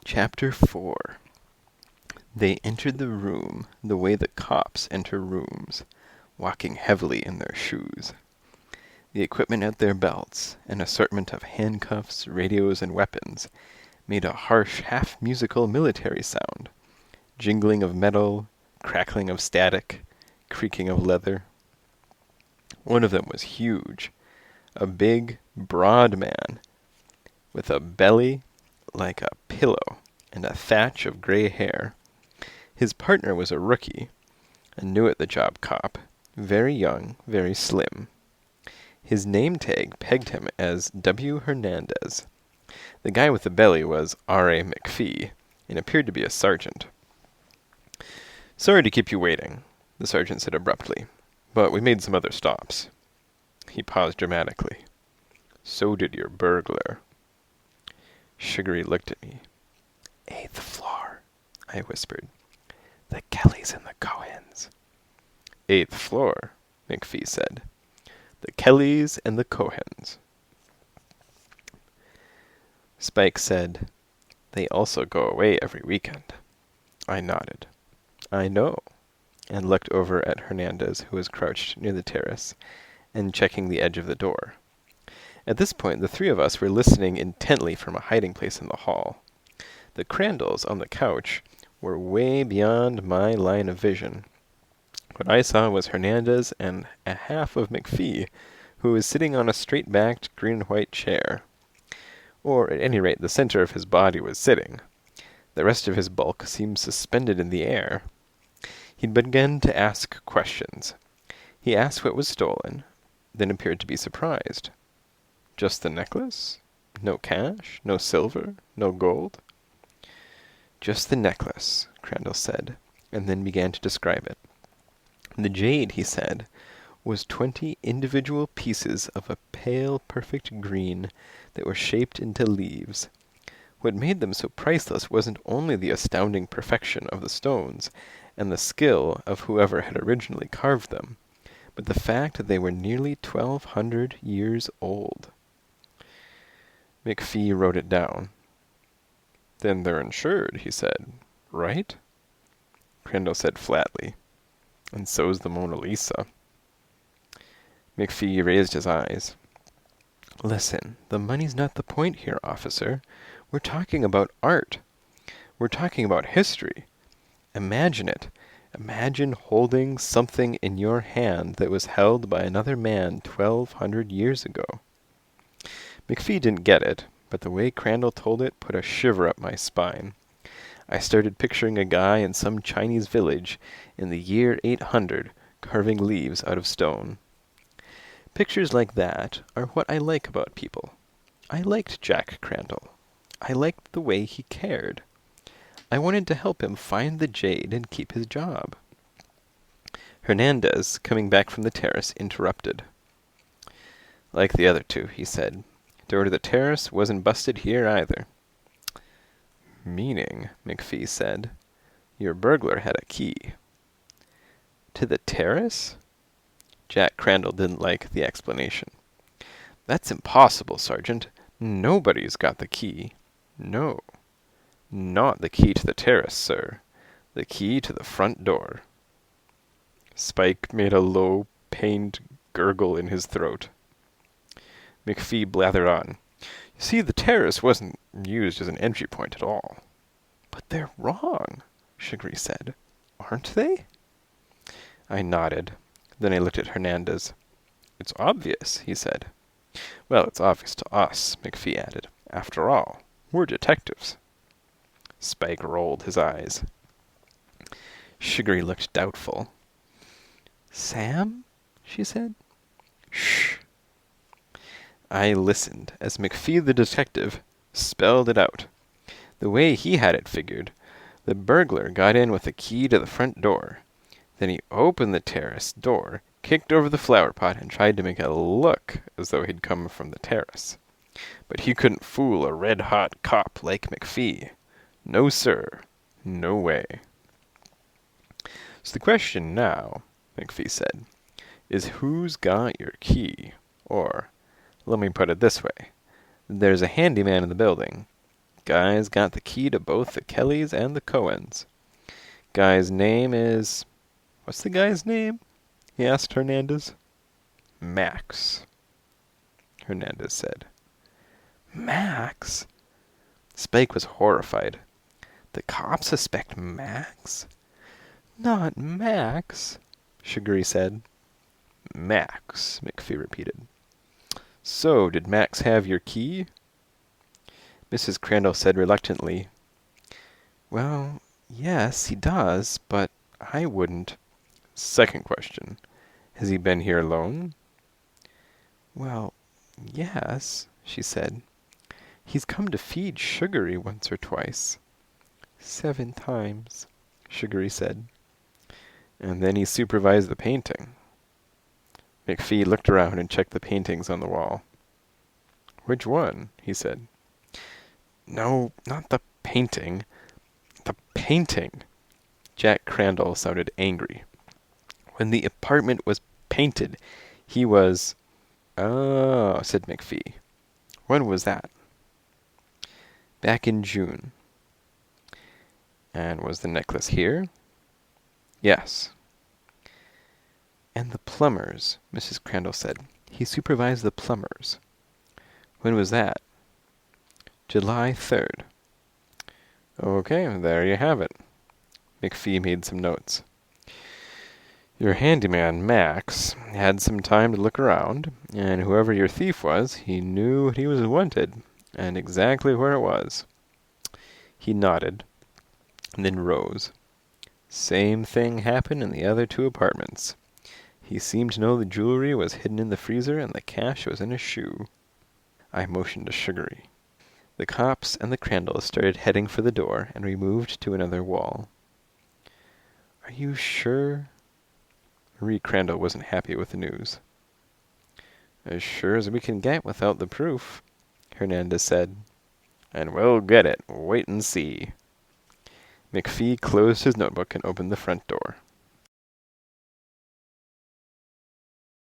Chapter 4. They entered the room the way the cops enter rooms, walking heavily in their shoes. The equipment at their belts, an assortment of handcuffs, radios, and weapons, made a harsh, half-musical military sound, jingling of metal, crackling of static, creaking of leather. One of them was huge, a big, broad man, with a belly like a pillow and a thatch of gray hair. His partner was a rookie, a new-at-the-job cop, very young, very slim. His name tag pegged him as W. Hernandez. The guy with the belly was R.A. McPhee, and appeared to be a sergeant. "Sorry to keep you waiting," the sergeant said abruptly, "but we made some other stops." He paused dramatically. "So did your burglar." Sugary looked at me. "Eighth floor," I whispered. "The Kellys and the Cohens." "Eighth floor," McPhee said. "The Kellys and the Cohens." Spike said, "They also go away every weekend." I nodded. "I know," and looked over at Hernandez, who was crouched near the terrace and checking the edge of the door. At this point, the three of us were listening intently from a hiding place in the hall. The Crandalls on the couch were way beyond my line of vision. What I saw was Hernandez and a half of McPhee, who was sitting on a straight-backed green and white chair. Or, at any rate, the center of his body was sitting. The rest of his bulk seemed suspended in the air. He'd begun to ask questions. He asked what was stolen, then appeared to be surprised. "Just the necklace? No cash? No silver? No gold?" "Just the necklace," Crandall said, and then began to describe it. The jade, he said, was 20 individual pieces of a pale, perfect green that were shaped into leaves. What made them so priceless wasn't only the astounding perfection of the stones and the skill of whoever had originally carved them, but the fact that they were nearly 1,200 years old. McPhee wrote it down. "Then they're insured," he said. "Right?" Crandall said flatly, "And so's the Mona Lisa." McPhee raised his eyes. "Listen, the money's not the point here, officer. We're talking about art. We're talking about history. Imagine it. Imagine holding something in your hand that was held by another man 1,200 years ago." McPhee didn't get it, but the way Crandall told it put a shiver up my spine. I started picturing a guy in some Chinese village in the year 800 carving leaves out of stone. Pictures like that are what I like about people. I liked Jack Crandall. I liked the way he cared. I wanted to help him find the jade and keep his job. Hernandez, coming back from the terrace, interrupted. "Like the other two," he said. "Door to the terrace wasn't busted here either." "Meaning," McPhee said, "your burglar had a key." "To the terrace?" Jack Crandall didn't like the explanation. "That's impossible, Sergeant. Nobody's got the key." "No. Not the key to the terrace, sir. The key to the front door." Spike made a low, pained gurgle in his throat. McPhee blathered on. "You see, the terrace wasn't used as an entry point at all." "But they're wrong," Sugary said. "Aren't they?" I nodded. Then I looked at Hernandez. "It's obvious," he said. "Well, it's obvious to us," McPhee added. "After all, we're detectives." Spike rolled his eyes. Sugary looked doubtful. "Sam?" she said. "Shh." I listened as McPhee the detective spelled it out. The way he had it figured, the burglar got in with a key to the front door. Then he opened the terrace door, kicked over the flower pot, and tried to make it look as though he'd come from the terrace. But he couldn't fool a red-hot cop like McPhee. No, sir. No way. "So the question now," McPhee said, "is who's got your key? Or, let me put it this way. There's a handyman in the building. Guy's got the key to both the Kellys and the Cohens. Guy's name is... What's the guy's name? He asked Hernandez. Max, Hernandez said. Max? Spike was horrified. The cops suspect Max? Not Max, Sugary said. Max, McPhee repeated. So, did Max have your key? Mrs. Crandall said reluctantly, Well, yes, he does, but I wouldn't. Second question, has he been here alone? Well, yes, she said. He's come to feed Sugary once or twice. 7 times, Sugary said. And then he supervised the painting. McPhee looked around and checked the paintings on the wall. Which one? He said. No, not the painting. The painting. Jack Crandall sounded angry. When the apartment was painted, he was... Oh, said McPhee. When was that? Back in June. And was the necklace here? Yes. And the plumbers, Mrs. Crandall said. He supervised the plumbers. When was that? July 3rd. Okay, there you have it. McPhee made some notes. Your handyman, Max, had some time to look around, and whoever your thief was, he knew what he was wanted, and exactly where it was. He nodded, and then rose. Same thing happened in the other 2 apartments. He seemed to know the jewelry was hidden in the freezer and the cash was in a shoe. I motioned to Sugary. The cops and the Crandalls started heading for the door, and we moved to another wall. Are you sure? Marie Crandall wasn't happy with the news. As sure as we can get without the proof, Hernandez said. And we'll get it. Wait and see. McPhee closed his notebook and opened the front door.